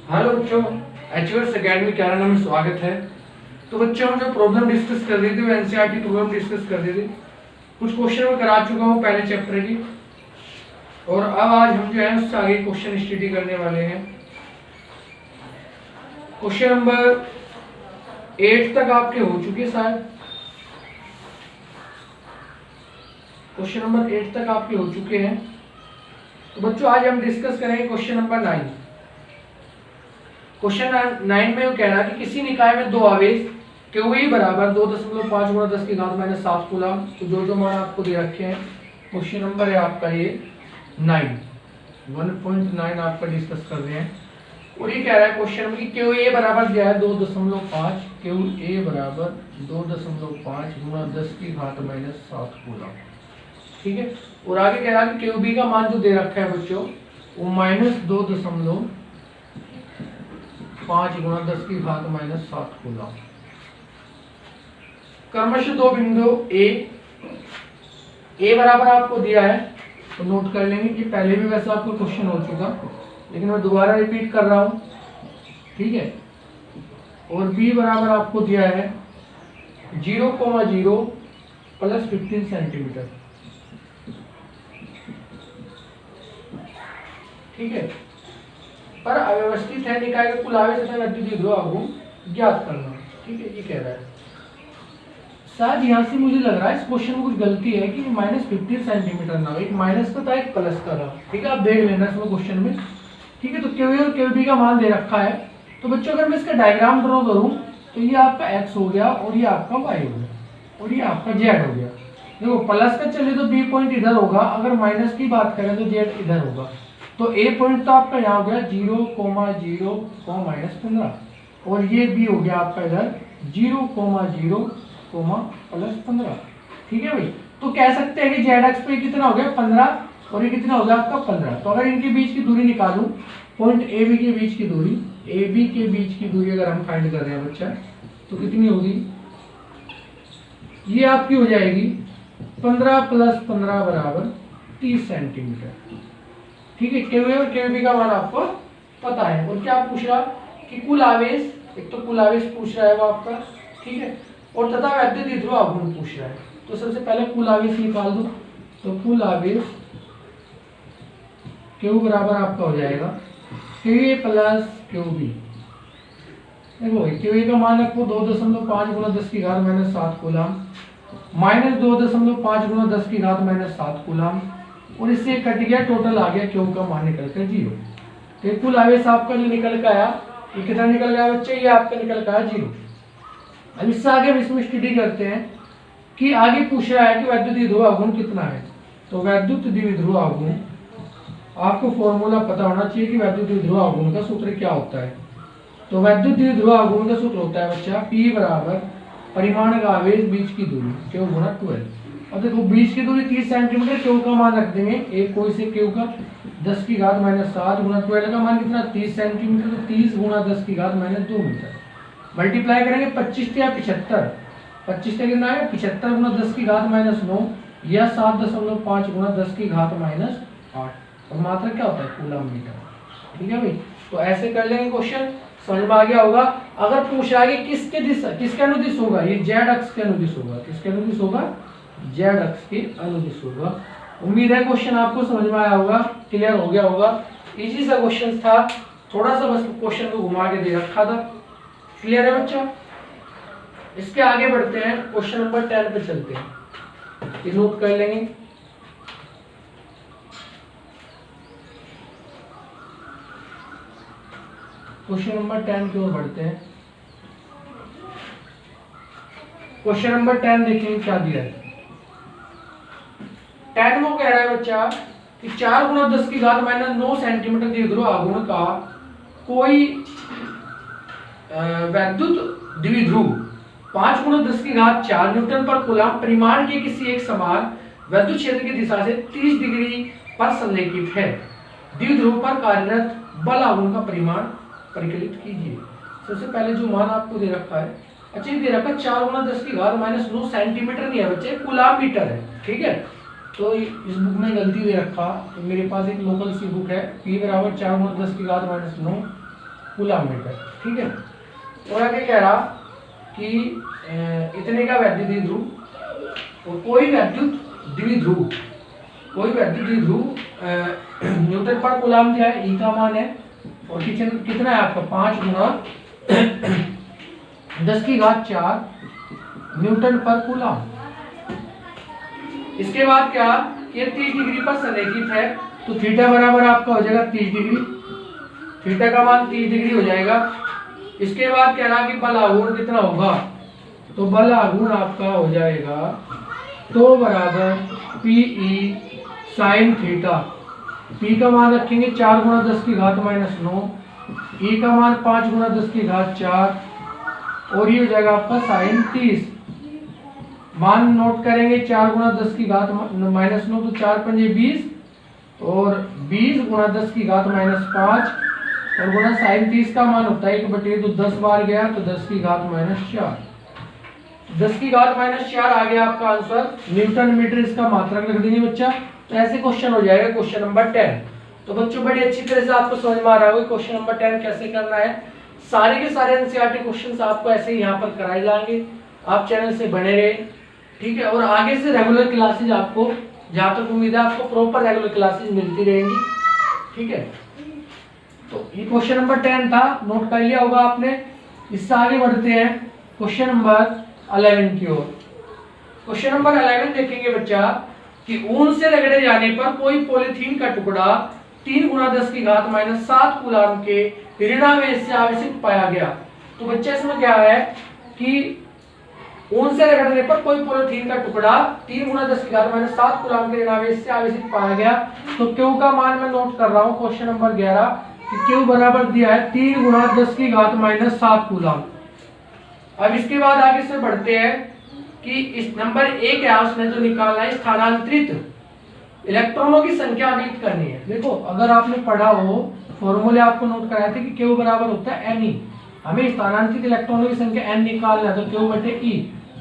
Hello बच्चों, एचवर्स academy Kairana में स्वागत है। तो बच्चों हम जो प्रॉब्लम डिस्कस कर रही थी वो एनसीईआरटी प्रॉब्लम डिस्कस कर रही थी। कुछ क्वेश्चन मैं करा चुका हूँ पहले चैप्टर की, और अब आज हम जो है उससे आगे क्वेश्चन स्टडी करने वाले हैं। क्वेश्चन नंबर 8 तक आपके हो चुके शायद। क्वेश्चन नंबर 8 तक आपके हो चुके हैं। तो बच्चों आज हम डिस्कस करेंगे क्वेश्चन नंबर 9। क्वेश्चन 9 में वो कह रहा है कि किसी निकाय में दो आवेश QE बराबर 2.5 गुणा 10 की घात माइनस 7 कूलम। तो जो मान आपको दे रखे हैं, क्वेश्चन नंबर है आपका ये 1.9 आपका डिस्कस कर रहे हैं। और ये कह रहा है क्वेश्चन में कि QA बराबर दिया है 2.5, QA बराबर 2.5 गुणा 10 की घात माइनस 7 कूलम। ठीक है। और आगे कह रहा है कि QB का मान जो दे रखा है बच्चों वो -2.5 गुणा 10 की घात माइनस 7 कूलम। क्रमशः दो बिंदु ए बराबर आपको दिया है, तो नोट कर लेंगे कि पहले भी वैसे आपको क्वेश्चन हो चुका, लेकिन मैं दोबारा रिपीट कर रहा हूं। ठीक है। और बी बराबर आपको दिया है 0,0 प्लस 15 सेंटीमीटर। ठीक है। पर अव्यवस्थित है निकाय का कुल आवेश तथा विद्युत विभव आघूर्ण ज्ञात करना। ठीक है, ये कह रहा है। शायद यहाँ से मुझे लग रहा है इस क्वेश्चन में कुछ गलती है कि -15 सेंटीमीटर ना हो, एक माइनस का था एक प्लस का था। ठीक है, आप देख लेना इसमें क्वेश्चन में। ठीक है। तो QA और QB का मान दे रखा है। तो बच्चों अगर मैं इसका डायग्राम ड्रॉ करूँ तो ये आपका x हो गया और ये आपका y हो गया और ये आपका z हो गया। देखो प्लस का चले तो B पॉइंट इधर होगा, अगर माइनस की बात करें तो z इधर होगा। तो A पॉइंट तो आपका यहाँ हो गया 0,0, -15, और ये B हो गया आपका इधर 0,0, +15। ठीक है भाई। तो कह सकते हैं कि जेड एक्स पे कितना हो गया 15 और ये कितना हो गया आपका 15। तो अगर इनके बीच की दूरी निकालूं, पॉइंट ए बी के बीच की दूरी, ए बी के बीच की दूरी अगर हम फाइंड कर रहे हैं बच्चा, तो कितनी होगी? ये आपकी हो जाएगी 15 + 15 बराबर 30 सेंटीमीटर। ठीक है। QA और QB का मान आपको पता है। और क्या पूछ रहा कि कुल आवेश, एक तो कुल आवेश पूछ रहा है वो आपका। ठीक है। और तथा विद्युत विभव आघूर्ण पूछ रहा है। तो सबसे पहले कुल आवेश निकाल दो। तो कुल आवेश Q बराबर आपका हो जाएगा QA + QB। देखो QA का मान आपको 2.5 गुणा 10 की घात माइनस 7 कूलम, -2.5 गुणा 10 की घात माइनस 7 कूलम, और इससे कट गया, टोटल आ गया Q का मान निकल कर 0। तो कुल आवेश आपका जो निकल के आया, ये कितना निकल गया बच्चे? ये आपका निकल के आया 0। अब इससे आगे हम इसमें स्टडी करते हैं कि आगे पूछ रहा है कि वैद्युत द्विध्रुव आघूर्ण कितना है। तो वैद्युत द्विध्रुव आघूर्ण, आपको फॉर्मूला पता होना चाहिए कि वैद्युत द्विध्रुव आघूर्ण का सूत्र क्या होता है। तो वैद्युत द्विध्रुव आघूर्ण का सूत्र होता है बच्चा P बराबर परिमाण का आवेश बीच की दूरी Q गुणा 12। अब देखो बीच की दूरी 30 सेंटीमीटर, Q का मान रख देंगे एक कोई से Q का 10 की घात माइनस 7 गुणा 12 का मान कितना 30 सेंटीमीटर, तो 30 गुणा 10 की घात माइनस 2 मीटर। मल्टीप्लाई करेंगे 25 या 75, 25 से कितना है 75 गुणा 10 की घात माइनस 9 या 7.5 गुणा 10 की घात माइनस 8। और मात्रा क्या होता है? Coulomb metre. ठीक है भाई। तो ऐसे कर लेंगे क्वेश्चन, समझ में आ गया होगा। अगर पूछ रहा है कि किसके अनुदिश होगा, ये जेड अक्ष के अनुदिश होगा। किसके अनुदिश होगा? जेड अक्ष के अनुदिश होगा। उम्मीद है क्वेश्चन आपको समझ में आया होगा, क्लियर हो गया होगा। इजी सा क्वेश्चन था, थोड़ा सा बस क्वेश्चन को घुमा के दे रखा था। क्लियर है बच्चा? इसके आगे बढ़ते हैं, क्वेश्चन नंबर 10 पे चलते हैं। ये नोट कर लेंगे। क्वेश्चन नंबर 10 की ओर बढ़ते हैं। क्वेश्चन नंबर 10 देखिए क्या दिया है। 10 में कह रहा है बच्चा कि 4 गुणा 10 की घात माइनस 9 सेंटीमीटर द्विध्रुव आघूर्ण का कोई वैद्युत द्विध्रुव 5 गुणा 10 की घात 4 न्यूटन पर कूलम परिमाण के किसी एक समान वैद्युत क्षेत्र की दिशा से 30 डिग्री पर संरेखित है। द्विध्रुव पर कार्यरत बल आघूर्ण का परिमाण परिकलित कीजिए। सबसे पहले जो मान आपको दे रखा है, अच्छा ये दे रखा है 4 गुणा 10 की घात माइनस 9 सेंटीमीटर नहीं है बच्चे, कूलम मीटर है। ठीक है। तो इस बुक में गलती दे रखा, तो मेरे पास एक लोकल सी बुक है P बराबर 4 गुणा 10 की घात माइनस 9 कूलम मीटर। ठीक है, और आगे कह रहा कि इतने का वैद्युत द्विध्रुव और कोई वैद्युत द्विध्रुव न्यूटन पर कूलम दिया है, ई का मान है और कितना है आपका 5 गुना 10⁴ न्यूटन पर कूलम। इसके बाद क्या, ये 30 डिग्री पर संरेखित है तो थीटा बराबर आपका हो जाएगा 30 डिग्री, थीटा का मान 30 डिग्री हो जाएगा। इसके बाद कह रहा कि बल आघूर्ण कितना होगा, तो बल आघूर्ण आपका हो जाएगा तो बराबर पीई साइन थीटा। पी का मान रखेंगे 4 गुना 10⁻⁹, ई का मान 5 गुना 10⁴ और ये हो जाएगा आपका साइन 30। मान नोट करेंगे 4 गुना 10⁻⁹ तो 4 पंजे 20 और 20 गुना 10⁻⁵ और गुना साइन 30 का मान होता है 1/, तो 10 बार गया तो 10⁻⁴। 10⁻⁴ आ गया आपका आंसर, न्यूटन मीटर इसका मात्रक लिख देंगे बच्चा। तो ऐसे क्वेश्चन हो जाएगा क्वेश्चन नंबर 10। तो बच्चों बड़ी अच्छी तरह से आपको समझ में आ रहा होगा क्वेश्चन नंबर 10 कैसे करना है। सारे के सारे एनसीईआरटी क्वेश्चंस आपको ऐसे ही यहाँ पर कराए जाएंगे, आप चैनल से बने रहे। ठीक है, और आगे से रेगुलर क्लासेज आपको, जहाँ तक उम्मीद है आपको प्रॉपर रेगुलर क्लासेज मिलती रहेंगी। ठीक है, तो ये क्वेश्चन नंबर 10 था, नोट कर लिया होगा आपने। इससे आगे बढ़ते हैं क्वेश्चन नंबर 11 की ओर। क्वेश्चन नंबर 11 देखेंगे बच्चा कि ऊन से रगड़े जाने पर कोई पॉलीथीन का टुकड़ा 3 गुना 10⁻⁷ कूलम के ऋणावेश से आवेशित पाया गया। तो बच्चा इसमें क्या है कि ऊन से रगड़ने पर कोई पॉलीथीन का टुकड़ा 3 गुना 10⁻⁷ कूलम के ऋणावेश से आवेशित पाया गया। तो क्यू का मान मैं नोट कर रहा हूँ क्वेश्चन नंबर 11 कि क्यू बराबर दिया है 3 गुना 10⁻⁷ कूलम। अब इसके बाद आगे से बढ़ते हैं कि इस नंबर 1 है उसने जो निकालना है स्थानांतरित इलेक्ट्रॉनों की संख्या अंकित करनी है। देखो अगर आपने पढ़ा हो फॉर्मूले आपको नोट कराए थे कि क्यू बराबर होता है एन ई, हमें स्थानांतरित इलेक्ट्रॉनों की संख्या एन निकालना है तो क्यू बटे ई।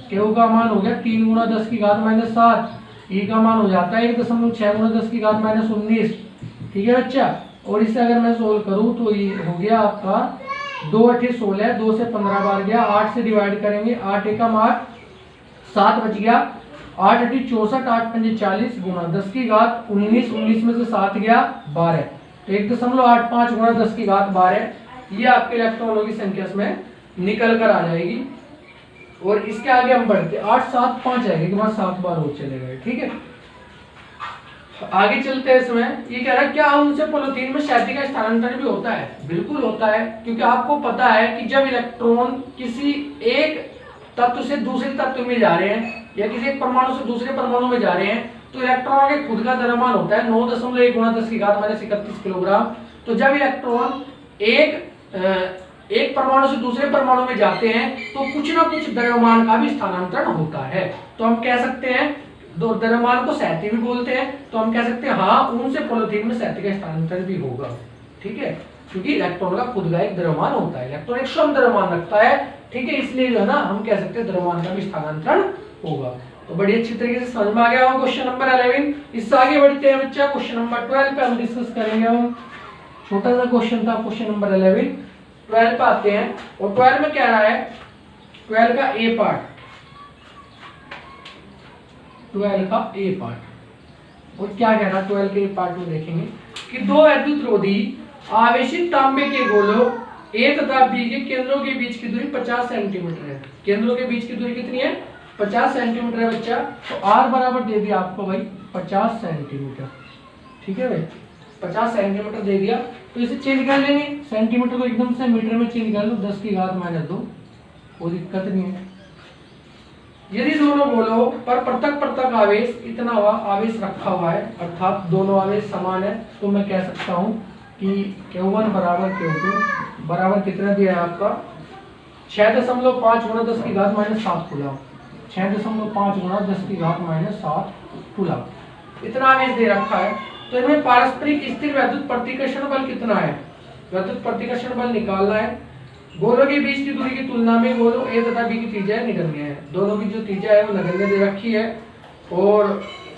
क्यू का मान हो गया 3 गुना 10⁻⁷, ई का मान हो जाता है 1.6 गुना 10⁻⁻19। ठीक है बच्चा, और इसे अगर मैं सोल्व करूं तो ये हो गया आपका 2 8 16, 2 से 15 बार गया, 8 से डिवाइड करेंगे 8 एकम 8, 7 बच गया, 8 8 64, 8 पंजे 40 गुना 10⁻19, 19 में से 7 गया 12, तो 1.85 गुना 10⁻12 ये आपके इलेक्ट्रॉनों की संख्या इसमें निकल कर आ जाएगी। और इसके आगे हम बढ़ते 8 7 5 आएगी के बाद 7 बार और चले गए। ठीक है, आगे चलते हैं। इसमें ये कह रहा है क्या उनसे पॉलीथीन में क्षैतिज का स्थानांतरण भी होता है? बिल्कुल होता है, क्योंकि आपको पता है कि जब इलेक्ट्रॉन किसी एक तत्व से दूसरे तत्व में जा रहे हैं या किसी एक परमाणु से दूसरे परमाणु में जा रहे हैं तो इलेक्ट्रॉनों के खुद का द्रव्यमान होता है 9.1 गुना 10⁻31 किलोग्राम। तो जब इलेक्ट्रॉन एक परमाणु से दूसरे परमाणु में जाते हैं तो कुछ ना कुछ द्रव्यमान का भी स्थानांतरण होता है। तो हम कह सकते हैं दो द्रव्यमान को क्षैतिज भी बोलते हैं, तो हम कह सकते हैं हाँ उनसे पॉलीथीन में क्षैतिज का स्थानांतरण भी होगा। ठीक है, क्योंकि इलेक्ट्रॉन का खुद का एक द्रव्यमान होता है, इलेक्ट्रॉन एक स्वयं द्रव्यमान रखता है। ठीक है, इसलिए जो है ना हम कह सकते हैं द्रव्यमान का भी स्थानांतरण होगा। तो बड़ी अच्छी तरीके से समझ में आ गया होगा क्वेश्चन नंबर 11। इससे आगे बढ़ते हैं बच्चा क्वेश्चन नंबर 12 पे हम डिस्कस करेंगे। हम छोटा सा क्वेश्चन था क्वेश्चन नंबर 11, 12 पे आते हैं। और 12 में क्या रहा है, 12 का ए पार्ट, 12 का ए पार्ट। और क्या कह रहा है 12 के ए पार्ट में देखेंगे कि दो विद्युत रोधी आवेशित तांबे के गोलों ए तथा बी के केंद्रों के बीच की दूरी 50 सेंटीमीटर है। केंद्रों के बीच की दूरी कितनी है? 50 सेंटीमीटर है बच्चा। तो आर बराबर दे दिया आपको भाई 50 सेंटीमीटर। ठीक है भाई, 50 सेंटीमीटर दे दिया, तो इसे चेंज कर लेंगे, सेंटीमीटर को एकदम से मीटर में चेंज कर लो, 10⁻², कोई दिक्कत नहीं है। यदि दोनों गोलों पर पृथक पृथक आवेश इतना हुआ आवेश रखा हुआ है, अर्थात दोनों आवेश समान है, तो मैं कह सकता हूं कि Q1 बराबर Q2 बराबर कितना दिया है आपका 6.5 गुना 10⁻⁷ कूलम, 6.5 गुना 10⁻⁷ कूलम इतना आवेश दे रखा है। तो इनमें पारस्परिक स्थिर वैद्युत प्रतिकर्षण बल कितना है? वैद्युत प्रतिकर्षण बल निकालना है। गोलों के बीच की दूरी की तुलना में गोलों ए तथा बी की त्रिज्या नगण्य है। दोनों की जो त्रिज्या है वो नगण्य दे रखी है और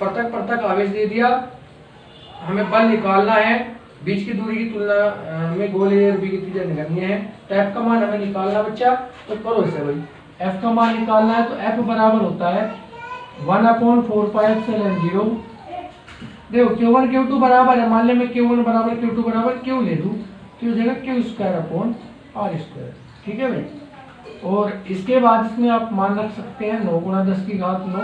पृथक पृथक आवेश दे दिया। हमें बल निकालना है बीच की दूरी की तुलना में गोले और बी की त्रिज्या निकालनी है। तो एफ का मान हमें निकालना बच्चा, तो करो इसे भाई। एफ का मान निकालना है तो एफ बराबर होता है 1/4πε0। देखो Q1 Q2 बराबर है, मान ले मैं Q1 बराबर Q2 बराबर Q ले लूँ तो जगह Q² ठीक है भाई। और इसके बाद इसमें आप मान रख सकते हैं 9 × 10⁻9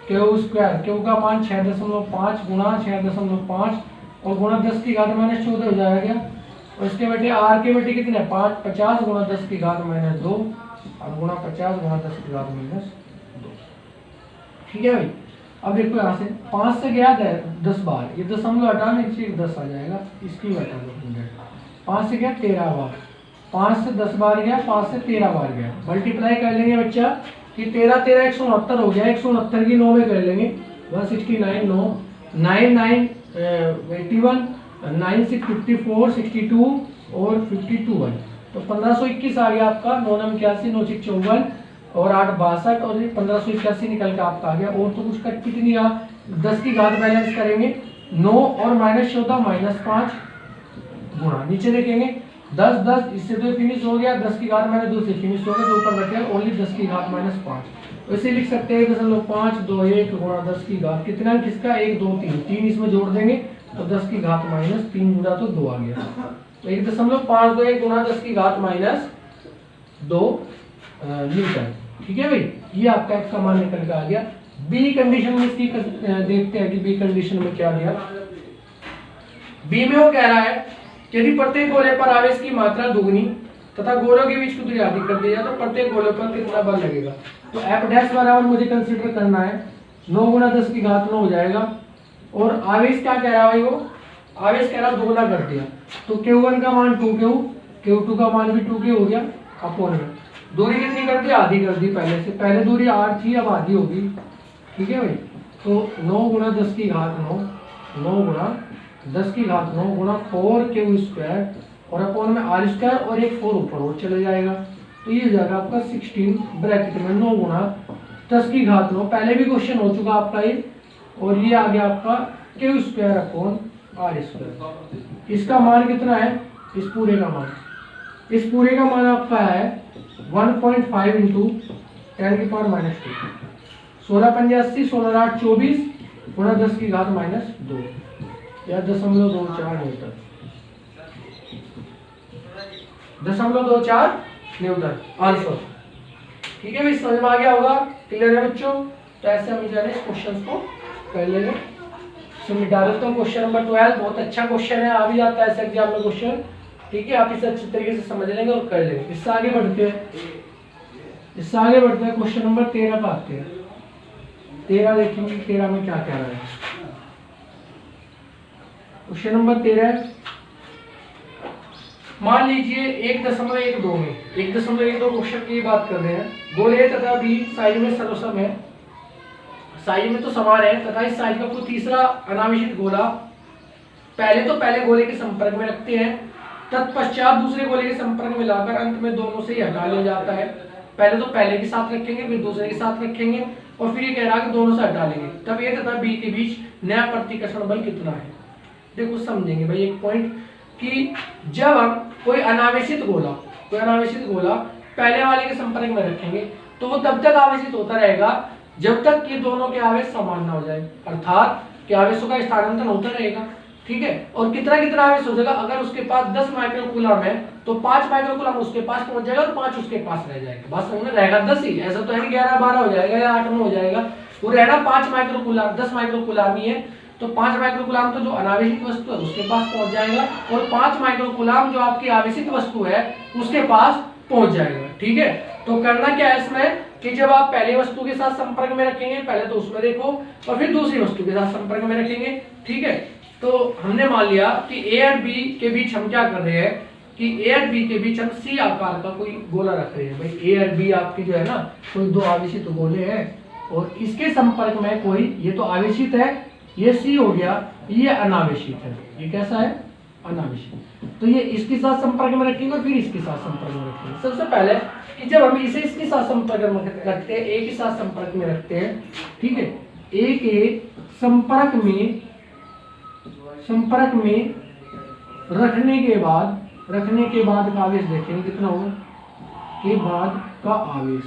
Q²। Q का मान 6.5 गुणा 6.5 और गुणा 10⁻14 हो जाएगा। और इसके बेटे R के बेटे कितने 50 × 10⁻2 और गुणा 50 × 10⁻2। ठीक है भाई। अब देखो यहाँ से 5 से गया 10 बार, ये दशमलव हटाने से 10 आ जाएगा, इसकी हटा दो। 5 से गया 13 बार, 5 से 10 बार गया, 5 से 13 बार गया। मल्टीप्लाई कर लेंगे बच्चा कि 13 13 169 हो गया, 169 की 9 में कर लेंगे 169 9 9 9 81 9 6 54 62 और 52 1, तो 1521 आ गया आपका। 9 9 81 9 6 54 और 8 62 और 1581 निकल के आपका आ गया। और तो कुछ कट पिट नहीं रहा, 10 की घात बैलेंस करेंगे 9 और -14 -5 गुणा नीचे देखेंगे 10 10 इससे तो फिनिश हो गया, 10 की घात -2 से फिनिश हो गया, तो ऊपर बचा ओनली 10 की घात -5। तो इसे लिख सकते हैं 1.521 गुणा 10 की घात कितना, किसका 1 2 3 3 इसमें जोड़ देंगे तो 10 की घात -3 गुणा तो 2 आ गया। तो 1.521 गुणा 10 की घात -2 न्यूटन। ठीक है भाई, ये आपका एक्स का मान निकल के आ गया। बी कंडीशन में इसकी देखते हैं कि बी कंडीशन में क्या दिया। बी में वो कह रहा है कि यदि प्रत्येक गोले पर आवेश की मात्रा दुगनी तथा गोलों के बीच की दूरी आधी कर दी जाए तो प्रत्येक गोले पर कितना बल लगेगा। तो एफ डैश बराबर मुझे कंसीडर करना है 9 × 10 की घात 9 हो जाएगा। और आवेश क्या कह रहा है भाई, वो आवेश कह रहा है दोगुना कर दिया, तो Q1 का मान 2Q, Q2 का मान भी 2Q हो गया अपोन में। दूरी कितनी कर दी, आधी कर दी पहले से, पहले दूरी 8 थी अब आधी होगी। ठीक है भाई, तो 9 × 10 की घात 9 9 × 10 की घात 9 गुणा 4Q² और अपोन में R² और एक 4 ऊपर और चले जाएगा, तो ये हो जाएगा आपका 16 ब्रैकेट में 9 × 10 की घात 9। पहले भी क्वेश्चन हो चुका आपका ये, और ये आ गया आपका Q² अपोन R²। इसका मान कितना है, इस पूरे का मान, इस पूरे का मान आपका है 1.5 × 10⁻²। 16 पंजे 80, 16 8 24 गुणा 10 की घात -2 या 0.24 न्यूटन, 0.24 न्यूटन आंसर। ठीक है भाई, समझ में आ गया होगा, क्लियर है बच्चों। तो ऐसे हम जाने इस क्वेश्चन को कर लेंगे। तो मिटा देता हूँ क्वेश्चन नंबर 12, बहुत अच्छा क्वेश्चन है, आ भी जाता है ऐसे एग्जाम में क्वेश्चन। ठीक है, आप इसे अच्छी तरीके से समझ लेंगे और कर लेंगे। इससे आगे बढ़ते हैं, क्वेश्चन नंबर 13 पर आते हैं। 13 देखेंगे 13 में क्या कह रहा है। क्वेश्चन नंबर 13, मान लीजिए 1.12 में 1.12 क्वेश्चन की बात कर रहे हैं। गोले तथा बी साइज में सर्वसम है, साइज में तो समान है, तथा इस साइज का कोई तीसरा अनावेशित गोला पहले गोले के संपर्क में रखते हैं, तत्पश्चात दूसरे गोले के संपर्क में लाकर अंत में दोनों से हटा लिया जाता है। पहले तो पहले के साथ रखेंगे, फिर दूसरे के साथ रखेंगे, और फिर ये कह रहा है कि दोनों से हटा लेंगे, तब ए तथा बी के बीच नया प्रतिकर्षण बल कितना है। देखो समझेंगे भाई एक पॉइंट कि जब हम कोई अनावेशित गोला पहले वाले के संपर्क में रखेंगे तो वो तब तक आवेशित होता रहेगा जब तक कि दोनों के आवेश समान ना हो जाए, अर्थात कि आवेशों का स्थानांतरण होता रहेगा। ठीक है, और कितना कितना आवेश हो जाएगा, अगर उसके पास 10 माइक्रोकूलम है तो 5 माइक्रोकूलम उसके पास पहुंच जाएगा और 5 उसके पास रह जाएगा। बात समझ में रहेगा, 10 ही, ऐसा तो है नहीं 11 12 हो जाएगा या 8 9 हो जाएगा, वो रहना 5 माइक्रोकूलम 10 माइक्रोकूलम ही है, तो 5 माइक्रोकूलम तो जो अनावेशित वस्तु है उसके पास पहुंच जाएगा, और 5 माइक्रोकूलम जो आपकी आवेशित वस्तु है उसके पास पहुंच जाएगा। ठीक है, तो करना क्या है इसमें कि जब आप पहले वस्तु के साथ संपर्क में रखेंगे, पहले तो उसमें देखो, और फिर दूसरी वस्तु के साथ संपर्क में रखेंगे। ठीक है, तो हमने मान लिया कि ए और बी के बीच हम क्या कर रहे हैं कि ए और बी के बीच हम सी आकार का कोई गोला रख रहे हैं। भाई ए और बी आपकी जो है ना कोई दो आवेशित गोले हैं, और इसके संपर्क में कोई, ये तो आवेशित है, ये सी हो गया, ये अनावेशित है। ये कैसा है, अनावेशित। तो ये इसके साथ संपर्क में रखेंगे और फिर इसके साथ संपर्क में रखेंगे। सबसे पहले कि जब हम इसे इसके साथ संपर्क में रखते हैं, ए के साथ संपर्क में रखते हैं, ठीक है, ए के संपर्क में रखने के बाद का आवेश देखेंगे कितना होगा, के बाद का आवेश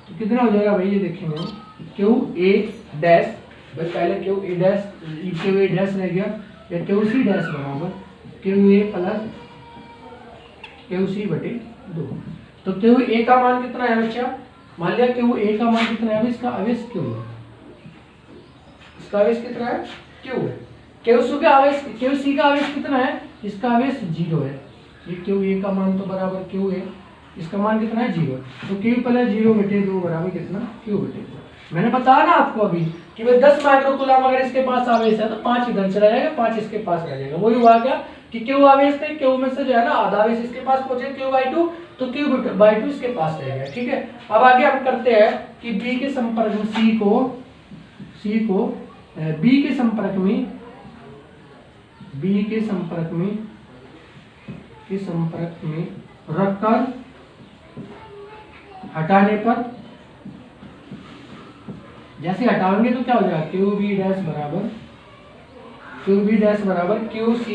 तो कितना हो जाएगा भाई, ये देखेंगे क्यू ए डैश, भाई पहले क्यू ए डैश रह गया, या क्यू सी डैश बराबर Q A plus Q C बटे 2। तो क्यू ए का मान कितना है बच्चा, मान लिया क्यू ए का मान कितना है, इसका आवेश क्यू है, इसका आवेश कितना है क्यू है, क्यू सी का आवेश कितना है, इसका आवेश 0 है, ये क्यू ए का मान तो बराबर क्यू है, इसका मान कितना है 0, तो क्यू प्लस 0 बटे 2 बराबर कितना, क्यू बटे 2। मैंने बताया ना आपको अभी कि भाई 10 माइक्रोकूलम अगर इसके पास आवेश है तो 5 इधर चला जाएगा, 5 इसके पास रह जाएगा। वही हुआ क्या कि क्यू आवेश थे, क्यू में से जो है ना आधा आवेश इसके पास पहुंचे Q/2, तो Q/2 इसके पास रह गया। ठीक है, अब आगे हम करते हैं कि B के संपर्क में C को B के संपर्क में रखकर हटाने पर, जैसे हटाएंगे तो क्या हो जाएगा, QB डैश बराबर QC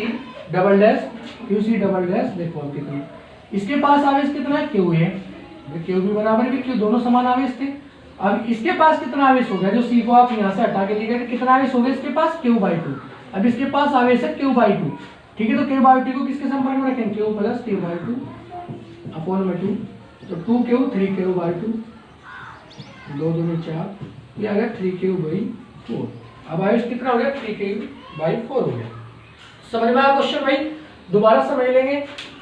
डबल डैश देखो अब कितना, इसके पास आवेश कितना है Q है, QB बराबर भी Q, दोनों समान आवेश थे। अब इसके पास कितना आवेश हो गया, जो C को आप यहाँ से हटा के लिखेंगे कितना आवेश हो गया इसके पास Q/2, अब इसके पास आवेश है Q/2। ठीक है, तो Q/2 को किसके संपर्क में रखेंगे, Q प्लस Q/2 अपॉन में 2, तो 2Q 3Q/2, 2 दूनी 4, ये आ गया 3Q/4। अब आवेश कितना हो गया, 3Q/4 हो गया। समझ में आया क्वेश्चन भाई, दोबारा समझ लेंगे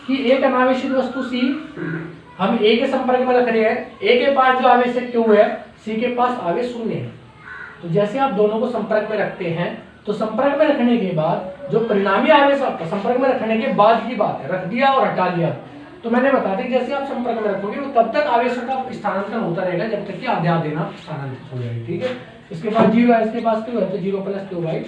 कि एक अनावेशित वस्तु C हम A के संपर्क में रख रहे हैं, A के पास जो आवेश है Q है, C के पास आवेश 0 है। तो जैसे आप दोनों को संपर्क में रखते हैं तो संपर्क में रखने के बाद जो परिणामी आवेश आपका संपर्क में रखने के बाद की बात है, रख दिया और हटा लिया। तो मैंने बता दी जैसे आप संपर्क में रखोगे तो तब तक आवेशों का स्थानांतरण होता रहेगा जब तक कि आधे ना स्थानांतरित हो जाएगा। ठीक है, इसके पास 0 है, इसके पास Q है, तो 0 प्लस Q/2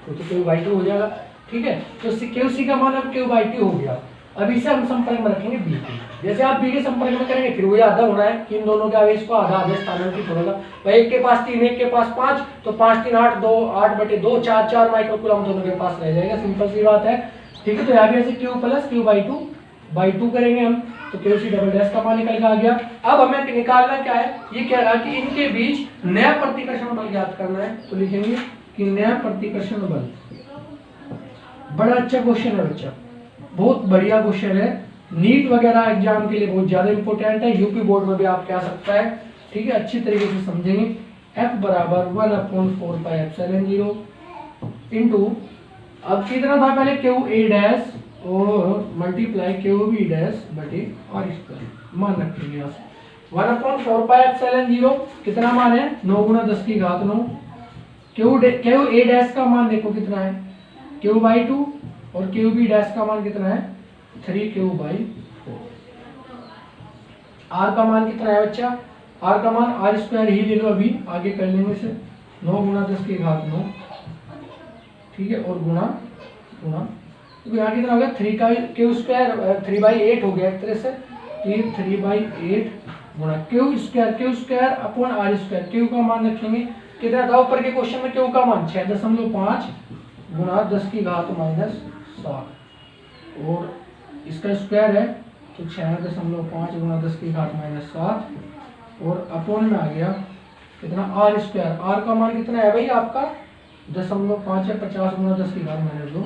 तो Q/2 हो जाएगा। ठीक है, तो QC का मान अब Q/2 हो गया। अब इसे हम संपर्क में रखेंगे B के, जैसे आप B के संपर्क में करेंगे फिर वही आधा होना है कि इन दोनों के आवेश को आधा स्थानांतरित होगा। भाई एक के पास 3 एक के पास 5, तो 5 3 8 2 8 बटे 2 4 माइक्रोकूलम दोनों के पास रह जाएगा, सिंपल सी बात है। ठीक है, तो यहाँ भी ऐसे Q प्लस Q/2 करेंगे हम, तो QC डबल डैश का मान निकल के आ गया। अब हमें निकालना क्या है, ये कह रहा है कि इनके बीच नया प्रतिकर्षण बल ज्ञात करना है, तो लिखेंगे कि नया प्रतिकर्षण बल। बड़ा अच्छा क्वेश्चन है बच्चा, बहुत बढ़िया क्वेश्चन है, नीट वगैरह एग्जाम के लिए बहुत ज्यादा इंपॉर्टेंट है, यूपी बोर्ड में भी आप कह सकता है। ठीक है, अच्छी तरीके से समझेंगे। F बराबर 1/4πε0 इंटू, अब कितना था पहले QA डैश और मल्टीप्लाई QB डैश बटे r², मान रखेंगे यहाँ से 1/4πε0 कितना मान है 9 × 10⁹। QA डैश का मान देखो कितना है Q/2 और QB डैश का मान कितना है 3Q/4। R का मान कितना है बच्चा, R का मान r² ही ले लो, अभी आगे कर लेंगे इसे 9 × 10⁹। ठीक है, और गुणा तो यहाँ कितना हो गया 3Q² 3/8 हो गया एक तरह से, ये 3/8 गुणा Q² अपॉन r²। Q का मान रखेंगे कितना था ऊपर के क्वेश्चन में, Q का मान 6.5 गुणा 10⁻⁷, और इसका स्क्वायर है तो 6.5 गुणा 10⁻⁷, और अपॉन में आ गया कितना r²। R का मान कितना है भाई आपका 0.5 है, 50 गुणा 10⁻²,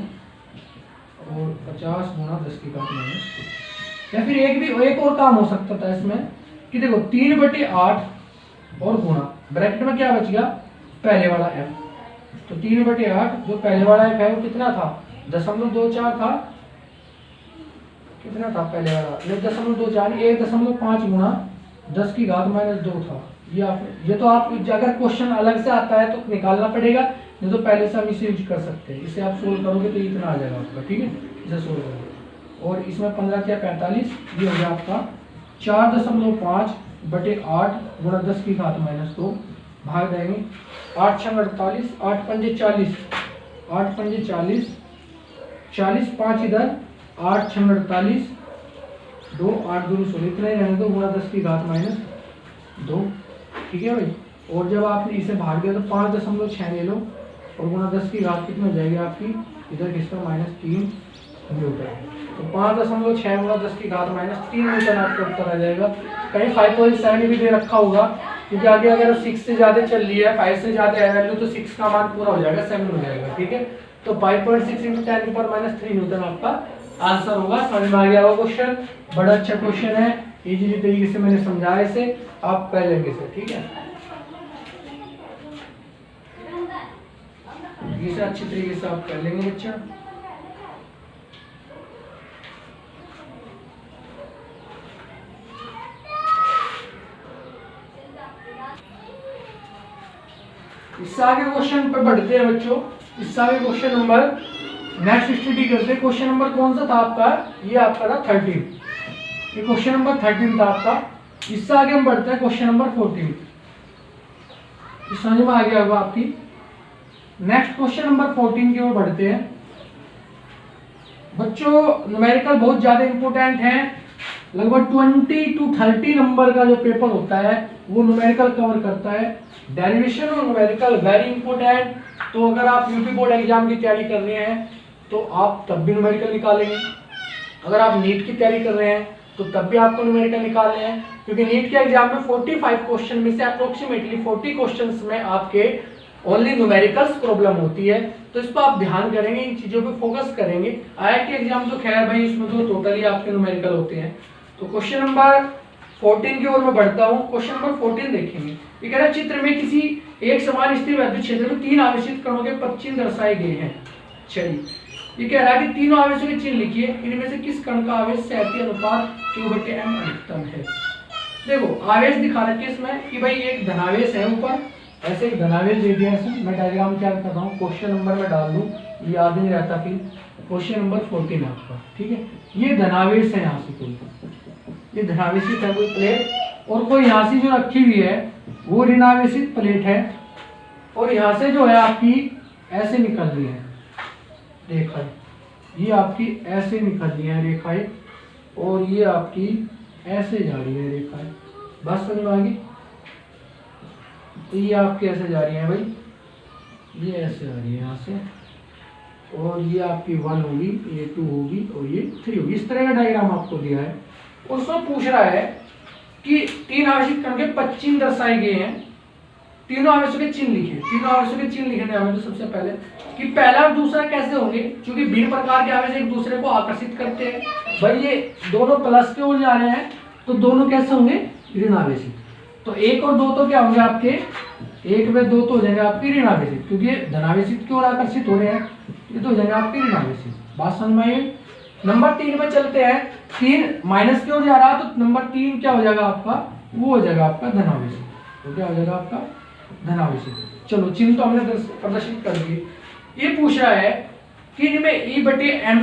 और 50 गुणा 10⁻²। या फिर एक और काम हो सकता था इसमें कि देखो 3/8 और गुणा ब्रैकेट में क्या बच गया पहले वाला f, तो 3/8 जो पहले वाला f है वो कितना था 0.24 था, कितना था पहले वाला 0.24, 1.5 गुणा 10⁻² था। ये तो आप अगर क्वेश्चन अलग से आता है तो निकालना पड़ेगा, नहीं तो पहले से हम इसे यूज कर सकते हैं। इसे आप सोल्व करोगे तो इतना आ जाएगा आपका। ठीक है, इसे सोल्व करोगे और इसमें 15 क्या 45, ये हो गया आपका 4.5 बटे 8 गुणा 10⁻², भाग देंगे 8 × 48, 8 × 40, 8 × 40, 40 5 इधर 8 × 48, 2 8 2 16, इतना ही रहने दो गुणा 10⁻²। ठीक है भाई, और जब आपने इसे भाग दिया तो 5.6 ले लो, और गुणा 10 की घात कितनी हो जाएगी आपकी, इधर किसका -3 न्यूटन। तो 5.6 गुणा 10 की घात -3 न्यूटन आपका उत्तर आ जाएगा। कहीं 5.7 भी दे रखा होगा, क्योंकि आगे अगर 6 से ज़्यादा चल रही है, 5 से ज़्यादा है वैल्यू, तो 6 का मान पूरा हो जाएगा, 7 हो जाएगा। ठीक है, तो 5.6 × 10⁻³ न्यूटन आपका आंसर होगा। समझ में आ गया होगा क्वेश्चन, बड़ा अच्छा क्वेश्चन है, इजीली तरीके से मैंने समझाया इसे, आप कर लेंगे इसे। ठीक है, इसे अच्छी तरीके से आप कर लेंगे बच्चा। इससे आगे क्वेश्चन पर बढ़ते हैं बच्चों। इससे आगे क्वेश्चन नंबर नेक्स्ट स्टडी करते हैं। क्वेश्चन नंबर कौन सा था आपका, ये आपका था 13, ये क्वेश्चन नंबर 13 था आपका। इससे आगे हम बढ़ते हैं क्वेश्चन नंबर 14, समझ में आ गया होगा आपकी। नेक्स्ट क्वेश्चन नंबर 14 की ओर बढ़ते हैं बच्चों। न्यूमेरिकल बहुत ज्यादा इंपॉर्टेंट है, लगभग 20 to 30 नंबर का जो पेपर होता है वो न्यूमेरिकल कवर करता है। डेरिवेशन और न्यूमेरिकल वेरी इंपॉर्टेंट। तो अगर आप यूपी बोर्ड एग्जाम की तैयारी कर रहे हैं तो आप तब भी न्यूमेरिकल निकालेंगे, अगर आप नीट की तैयारी कर रहे हैं तो तब भी आपको न्यूमेरिकल निकालने हैं, क्योंकि नीट के एग्जाम में 45 क्वेश्चन में से अप्रोक्सीमेटली 40 क्वेश्चंस में आपके ओनली न्यूमेरिकल्स प्रॉब्लम होती है। तो इस पर आप ध्यान करेंगे, इन चीजों पे फोकस करेंगे। आईआईटी एग्जाम तो खैर भाई इसमें तो टोटली आपके न्यूमेरिकल होते हैं। तो क्वेश्चन नंबर 14 की ओर मैं बढ़ता हूँ। क्वेश्चन नंबर 14 देखेंगे। ये कह रहा है चित्र में किसी एक समान स्थिर वैद्युत क्षेत्र में 3 आवेशित कणों के पद चिन्ह दर्शाए गए हैं। चलिए, ये कह रहा है कि तीनों आवेशों के चिन्ह लिखिए, इनमें से किस कण का आवेश सहतीय अनुपात Q/m अधिकतम है। देखो आवेश दिखा रखे इसमें कि भाई एक धनावेश है ऊपर, ऐसे एक धनावेश दे दिया है। मैं डायग्राम तैयार कर रहा हूँ, क्वेश्चन नंबर में डाल दूं, ये याद नहीं रहता फिर। क्वेश्चन नंबर 14 है आपका, ठीक है। ये धनावेश है, यहाँ से कोई ये धनावेशित है कोई प्लेट, और कोई यहाँ से जो रखी हुई है वो ऋणावेशित प्लेट है, और यहाँ से जो है आपकी ऐसे निकल रही है रेखाएं, ये आपकी ऐसे निकल रही है रेखाएं, और ये आपकी ऐसे जा रही है रेखाएं। बस समझ में आ गई। तो ये आपके ऐसे जा रही है भाई, ये ऐसे आ रही है यहाँ से, और ये आपकी 1 होगी, ये 2 होगी, और ये 3 होगी। इस तरह का डायग्राम आपको दिया है। उसमें पूछ रहा है कि 3 आवेशित कण के 5 चिन्ह दर्शाए गए हैं, तीनों आवेशों के चिन्ह लिखे। तीनों आवेशों के चिन्ह लिखने हमें तो सबसे पहले कि पहला और दूसरा कैसे होंगे, क्योंकि भिन्न प्रकार के आवेश एक दूसरे को आकर्षित करते हैं। भाई ये दोनों प्लस की ओर जा रहे हैं, तो दोनों कैसे होंगे, ऋणावेशित। तो 1 और 2 तो क्या होंगे आपके, 1 व 2 तो हो जाएंगे आपकी ऋणावेशित, क्योंकि ये धनावेशित की ओर आकर्षित हो रहे हैं, ये तो हो जाएंगे आपकी ऋणावेशित। बात समझ में आई। नंबर 3 में चलते हैं। 3 माइनस की ओर जा रहा है, तो नंबर 3 क्या हो जाएगा आपका, वो हो जाएगा आपका धनावेशित। तो क्या हो जाएगा आपका धनावेशित। चलो चिन्ह तो हमने प्रदर्शित कर दिए। ये पूछ रहा है कि इनमें E/m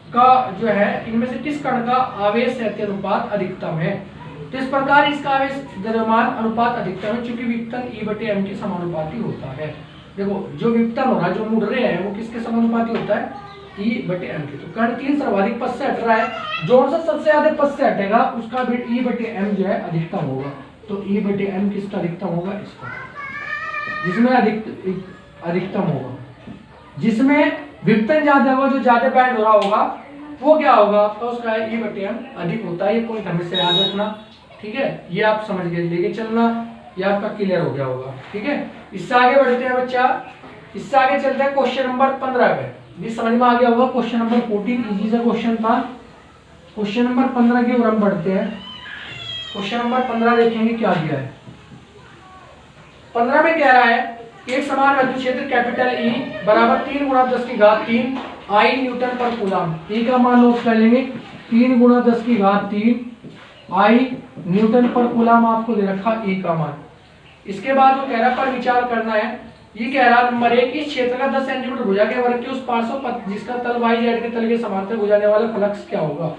का जो है, इनमें से किस कण का आवेश सहतीय अनुपात अधिकतम है। तो इस प्रकार इसका आवेश द्रव्यमान अनुपात अधिकतम है, क्योंकि विपतन E/m के समानुपाती होता है। देखो जो विपतन हो रहा है, जो मुड़ रहे हैं, वो किसके समानुपाती होता है, E/m के। तो कण 3 सर्वाधिक पद से हट रहा है, जो सा सबसे ज्यादा पद से हटेगा उसका भी E/m जो है अधिकतम होगा। तो E/m किसका अधिकतम होगा, इसका, जिसमें अधिकतम होगा, जिसमें विपतन ज्यादा होगा, जो ज्यादा बैंड हो रहा होगा, वो क्या होगा आपका, उसका E/m अधिक होता है। ये पॉइंट हमेशा याद रखना, ठीक है। ये आप समझ गए, लेके चलना, ये आपका क्लियर हो गया होगा, ठीक है। इससे आगे बढ़ते हैं बच्चा। इससे आगे चलते हैं क्वेश्चन नंबर 15 पे। ये समझ में आ गया होगा। क्वेश्चन नंबर 14 इजी सा क्वेश्चन था। क्वेश्चन नंबर 15 की ओर हम बढ़ते हैं। क्वेश्चन नंबर 15 देखेंगे क्या दिया है। 15 में कह रहा है एक समान वैद्युत क्षेत्र कैपिटल E बराबर 3 × 10⁻³ I न्यूटन पर कूलम। E का मान नोट कर लेंगे, 3 × 10⁻³ I न्यूटन पर कूलम आपको दे रखा E का मान। इसके बाद वो कह रहा पर विचार करना है। ये कह रहा नंबर 1, इस क्षेत्र का 10 सेंटीमीटर भुजा के वर्ग के उस पार्श्व पथ जिसका तल YZ के तल के समांतर गुजरने वाला फ्लक्स क्या होगा।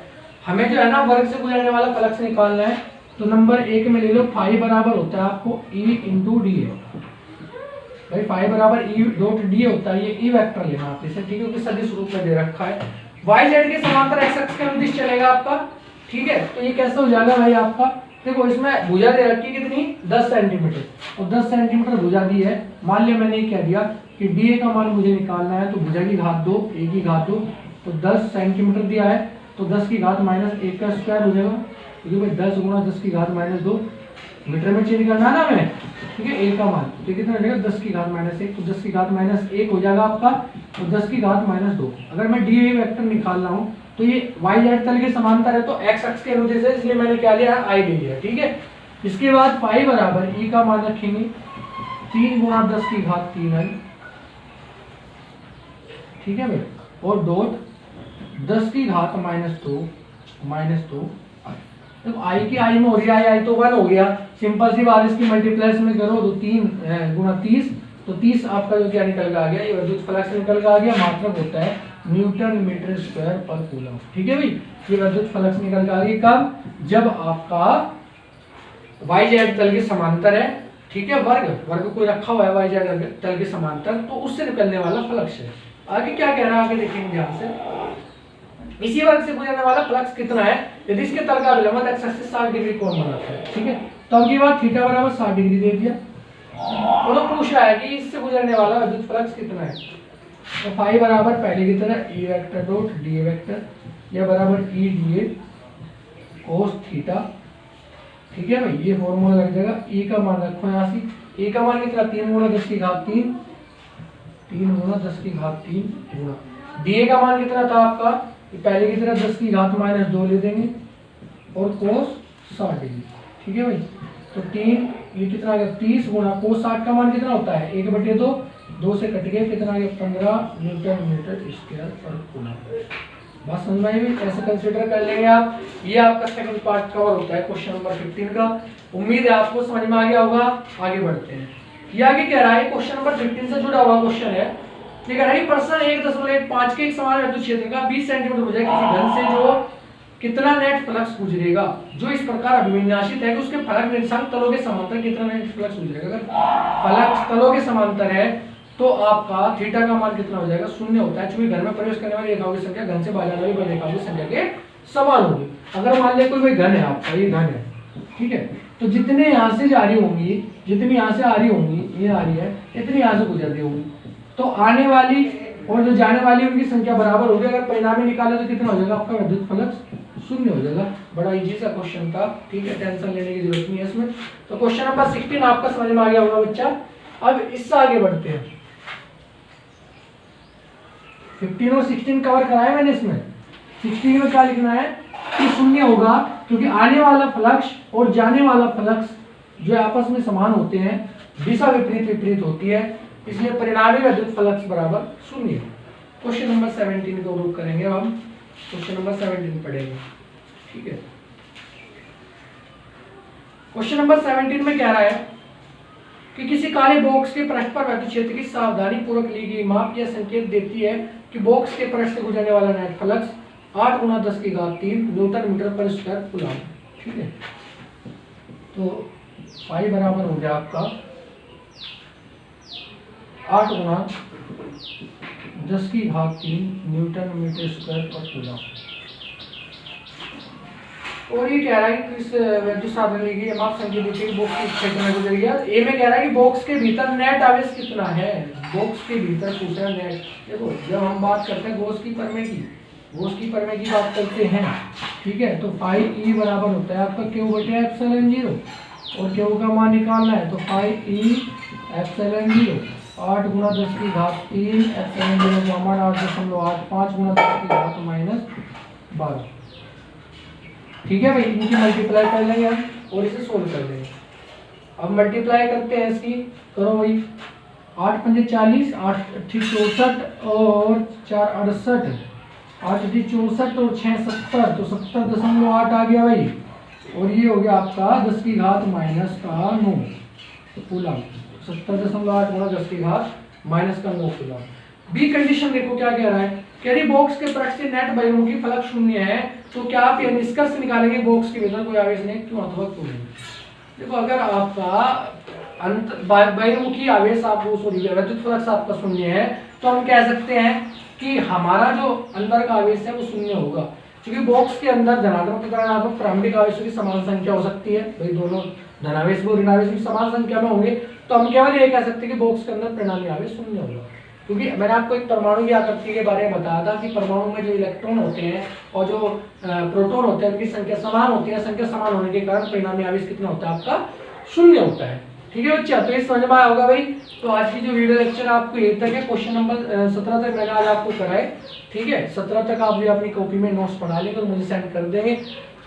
हमें जो है ना वर्ग से गुजरने वाला फ्लक्स निकालना है। तो नंबर 1 में ले लो, फाई बराबर होता है आपको E/d है। भाई फाई बराबर E.d होता है, ये E वेक्टर लेना आप इसे, ठीक है, क्योंकि सदिश रूप में दे रखा है। YZ के समांतर x अक्ष के अनुदिश चलेगा आपका, ठीक है। तो ये कैसे हो जाएगा भाई आपका, देखो इसमें भुजा दे रखी कितनी, 10 सेंटीमीटर, और 10 सेंटीमीटर भुजा दी है। मान लिया मैंने क्या दिया, कि डी ए का मान मुझे निकालना है, तो भुजा की घात 2 ए की घात 2, तो 10 सेंटीमीटर दिया है, तो 10 की घात माइनस 1 का स्क्वायर हो जाएगा, क्योंकि भाई 10 गुणा 10 की घात माइनस 2 मीटर में चेंज करना है ना हमें, ठीक है। ए का मान तो कितना हो जाएगा 10 की घात माइनस 1, तो 10 की घात माइनस 1 हो जाएगा आपका, तो 10 की घात माइनस 2। अगर मैं डी ए वेक्टर निकाल रहा हूँ तो ये वाई जेड तल के समांतर है, तो एक्स अक्ष के अनुदेश है, इसलिए मैंने क्या लिया आई ले लिया, ठीक है। इसके बाद फाई बराबर ई का मान रखेंगे 3 गुणा 10 की घात 3 आई, ठीक है भाई, और डॉट 10 की घात माइनस 2 तो आई की आई में हो रही है, आई तो 1 हो गया, सिंपल सी बात, इसकी मल्टीप्लाई में करो तो 3 गुणा 30, तो 30 आपका जो क्या निकल के आ गया, ये विद्युत फ्लक्स निकल के आ गया, मात्रक होता है न्यूटन मीटर स्क्वायर पर कूलम, ठीक है भाई। ये विद्युत फ्लक्स निकल के आ गई कब, जब आपका वाई जेड तल के समांतर है, ठीक है, वर्ग कोई रखा हुआ है वाई जेड तल के समांतर, तो उससे निकलने वाला फ्लक्स है। आगे क्या कह रहा है, आगे देखेंगे ध्यान से, इसी वर्ग से गुजरने वाला फ्लक्स कितना है, यदि इसके तल का अभिलंब एक्स एक्सिस से 60 डिग्री कोण बनाता है, ठीक है। तो अब की बात थीटा बराबर 60 डिग्री दे दिया, और तो पूछ रहा है कि इससे गुजरने वाला विद्युत फ्लक्स कितना है, तो फाई बराबर पहले की तरह E vector dot D A vector, यह बराबर E D A cos theta, ठीक है भाई, ये फॉर्मूला लग जाएगा। ई का मान रखो यहाँ से, ई का मान कितना 3 गुणा 10 की घात 3, 3 गुणा 10 की घात 3 गुणा डी ए का मान कितना था आपका, पहले की तरह 10 की घात माइनस 2 ले देंगे, और कोस 60 डिग्री, ठीक है भाई, तो 3 ये कितना आ गया 30 गुणा कोस 60 का मान कितना होता है 1/2, 2 से कट गया, कितना आ गया 15 न्यूटन मीटर स्क्वायर पर कूलम। बात समझ में आई भाई, ऐसे कंसीडर कर लेंगे आप। ये आपका सेकंड पार्ट कवर होता है क्वेश्चन नंबर 15 का। उम्मीद है आपको समझ में आ गया होगा। आगे बढ़ते हैं, ये आगे कह रहा है क्वेश्चन नंबर 15 से जुड़ा हुआ क्वेश्चन है। ये कह रहा है प्रश्न 1.5 के एक समान विद्युत क्षेत्र का 20 सेंटीमीटर हो जाए किसी घन से, जो कितना नेट फ्लक्स गुजरेगा, जो इस प्रकार अभिविन्यासित है कि उसके फलक निर्देशांक तलों के समांतर कितना नेट फ्लक्स गुजरेगा। अगर फलक तलों के समांतर है तो आपका थीटा का मान कितना हो जाएगा, 0 होता है, क्योंकि घर में प्रवेश करने वाली रेखाओं की संख्या घन से बाहर जाने वाली रेखाओं की संख्या के समान होगी। अगर मान लिया कोई घन है आपका, ये घन है, ठीक है, तो जितने यहाँ से जा रही होंगी, जितनी यहाँ से आ रही होंगी, ये आ रही है, इतनी यहाँ से गुजर रही होंगी, तो आने वाली और जो जाने वाली उनकी संख्या बराबर होगी। अगर परिणाम निकाले तो कितना हो जाएगा आपका विद्युत फ्लक्स 0 हो जाएगा। बड़ा इजी सा क्वेश्चन था, ठीक है, टेंशन लेने की जरूरत नहीं है इसमें। तो क्वेश्चन नंबर 16 आपका समझ में आ गया होगा बच्चा। अब इससे आगे बढ़ते हैं, 15 और 16 कवर कराया मैंने इसमें। 16 में क्या लिखना है कि 0 होगा, क्योंकि आने वाला फ्लक्स और जाने वाला फ्लक्स जो आपस में समान होते हैं, दिशा विपरीत विपरीत होती है, इसलिए परिणामी विद्युत फ्लक्स बराबर 0। क्वेश्चन नंबर 17 को रूप करेंगे हम, क्वेश्चन नंबर 17 पढ़ेंगे, ठीक है। क्वेश्चन नंबर 17 में कह रहा है कि किसी काले बॉक्स के पृष्ठ पर विद्युत क्षेत्र की सावधानी पूर्वक ली गई माप यह संकेत देती है कि बॉक्स के पृष्ठ से गुजरने वाला नेट फ्लक्स 8 गुणा 10 की घात 3 न्यूटन मीटर पर स्क्वायर कूलम, ठीक है। तो फाई बराबर हो गया आपका 8 गुणा 10 की घात 3 न्यूटन मीटर स्क्वायर पर कूलम। और ये कह रहा है कि इस विद्युत साधन ली गई माप संकेत देती है कि बॉक्स के क्षेत्र में गुजर गया। ए में कह रहा है कि बॉक्स के भीतर नेट आवेश कितना है, बॉक्स के भीतर पूछ रहा है नेट। देखो जब हम बात करते हैं गॉस की प्रमेय की बात करते हैं, ठीक है, तो फाई ई बराबर होता है आपका क्यू बटे एप्सिलॉन 0, और क्यू का मान निकालना है, तो फाई ई एप्सिलॉन 0 8 गुणा 10 की घात 3 एप्सिलॉन 0 का मान 8.85 गुणा 10 की घात -12, ठीक है भाई। इनकी मल्टीप्लाई कर लेंगे हम और इसे सोल्व कर लेंगे। अब मल्टीप्लाई करते हैं इसकी, करो भाई, 8 पंजे 40, 8 64 और 4 68, 8 64 और 6 70, तो 70.8 आ गया भाई। और ये हो गया आपका 10 की घात -9 कूलम, 70.8 गुणा 10 की घात -9 कूलम। बी कंडीशन देखो क्या कह रहा है, यदि बॉक्स के पृष्ठ से नेट बहिर्मुखी फलक 0 है तो क्या आप यह निष्कर्ष निकालेंगे बॉक्स के भीतर कोई आवेश नहीं, क्यों अथवा क्यों नहीं। देखो अगर आपका बहिर्मुखी आवेश विद्युत फ्लक्स आपका 0 है तो हम कह सकते हैं कि हमारा जो अंदर का आवेश है वो 0 होगा, क्योंकि बॉक्स के अंदर धनात्मक तथा ऋणात्मक प्रारंभिक आवेशों की समान संख्या हो सकती है भाई, दोनों धनावेश भी ऋणावेश भी समान संख्या में होंगे तो हम केवल ये कह सकते हैं कि बॉक्स के अंदर परिणामी आवेश शून्य होगा। क्योंकि मैंने आपको एक परमाणु की आकृति के बारे में बताया था कि परमाणु में जो इलेक्ट्रॉन होते हैं और जो प्रोटॉन होते हैं उनकी संख्या समान होती है। संख्या समान होने के कारण परिणामी आवेश कितना होता है आपका शून्य होता है। ठीक है बच्चा, तो ये समझ में आया होगा भाई। तो आज की जो वीडियो लेक्चर आपको यही तक है, क्वेश्चन नंबर 17 तक मैंने आज आपको कराए। ठीक है, 17 तक आप जो अपनी कॉपी में नोट्स बना लेंगे और मुझे सेंड कर देंगे।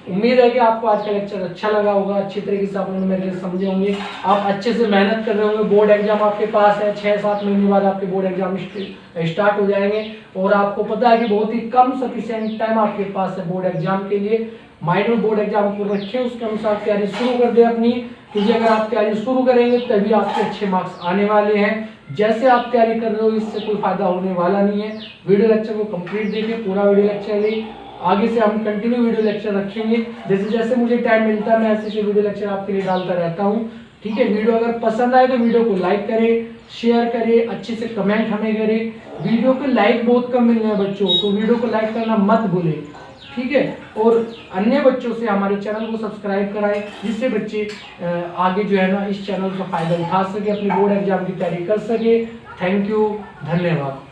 उम्मीद है कि आपको आज का लेक्चर अच्छा लगा होगा, अच्छी तरीके से आप लोगों ने मेरे लिए समझे होंगे, आप अच्छे से मेहनत कर रहे होंगे। बोर्ड एग्जाम आपके पास है, 6-7 महीने बाद आपके बोर्ड एग्जाम स्टार्ट हो जाएंगे और आपको पता है कि बहुत ही कम सफिशिएंट टाइम आपके पास है बोर्ड एग्जाम के लिए। माइंड में बोर्ड एग्जाम को रखें, उसके अनुसार तैयारी शुरू कर दें अपनी, क्योंकि अगर आप तैयारी शुरू करेंगे तभी आपके अच्छे मार्क्स आने वाले हैं। जैसे आप तैयारी कर रहे हो इससे कोई फायदा होने वाला नहीं है। वीडियो लेक्चर को कंप्लीट देखिए, पूरा वीडियो लेक्चर ले, आगे से हम कंटिन्यू वीडियो लेक्चर रखेंगे। जैसे जैसे मुझे टाइम मिलता है मैं ऐसे वीडियो लेक्चर आपके लिए डालता रहता हूँ। ठीक है, वीडियो अगर पसंद आए तो वीडियो को लाइक करें, शेयर करें, अच्छे से कमेंट हमें करें। वीडियो पे लाइक बहुत कम मिल रहे हैं बच्चों, तो वीडियो को लाइक करना मत भूलें। ठीक है, और अन्य बच्चों से हमारे चैनल को सब्सक्राइब कराएं, जिससे बच्चे आगे जो है ना इस चैनल का फायदा उठा सके, अपने बोर्ड एग्जाम की तैयारी कर सके। थैंक यू, धन्यवाद।